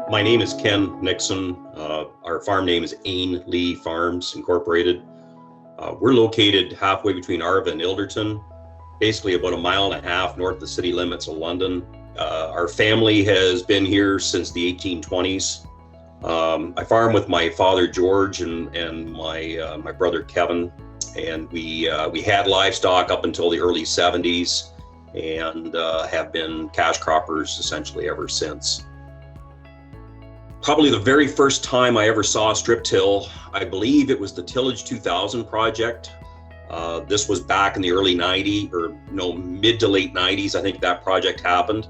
My name is Ken Nixon. Our farm name is Ain Lee Farms Incorporated. We're located halfway between Arva and Ilderton, basically about a mile and a half north of the city limits of London. Our family has been here since the 1820s. I farm with my father George and my brother Kevin, and we had livestock up until the early 70s and have been cash croppers essentially ever since. Probably the very first time I ever saw strip-till, I believe it was the Tillage 2000 project. This was back in the early 90s, or no, mid to late 90s, I think that project happened.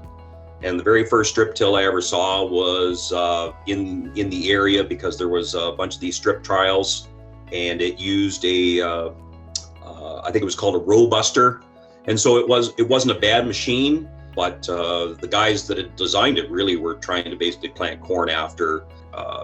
And the very first strip-till I ever saw was in the area, because there was a bunch of these strip trials, and it used I think it was called a row buster. And so it wasn't a bad machine, but the guys that had designed it really were trying to basically plant corn after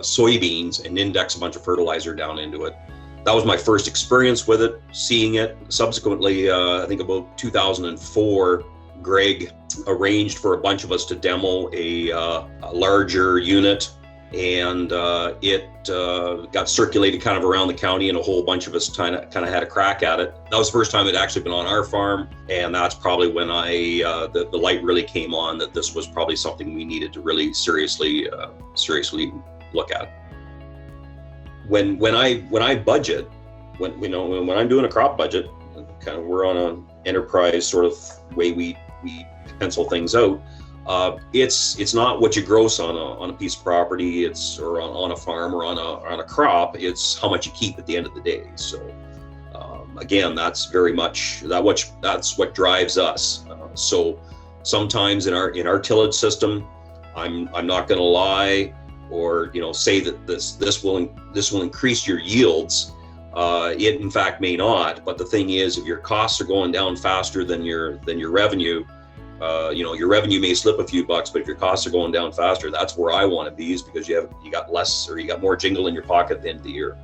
soybeans and index a bunch of fertilizer down into it. That was my first experience with it, seeing it. Subsequently, I think about 2004, Greg arranged for a bunch of us to demo a larger unit, and it got circulated kind of around the county, and a whole bunch of us kind of had a crack at it. That was the first time it actually been on our farm, and that's probably when the light really came on that this was probably something we needed to really seriously look at. When I budget, when I'm doing a crop budget, kind of we're on an enterprise sort of way we pencil things out. It's not what you gross on a piece of property, or on a farm or on a crop. It's how much you keep at the end of the day. So again, that's very much that's what drives us. So sometimes in our tillage system, I'm not going to lie or say that this will increase your yields. It in fact may not. But the thing is, if your costs are going down faster than your revenue, your revenue may slip a few bucks, but if your costs are going down faster, that's where I want to be, is because you got less, or you got more jingle in your pocket at the end of the year.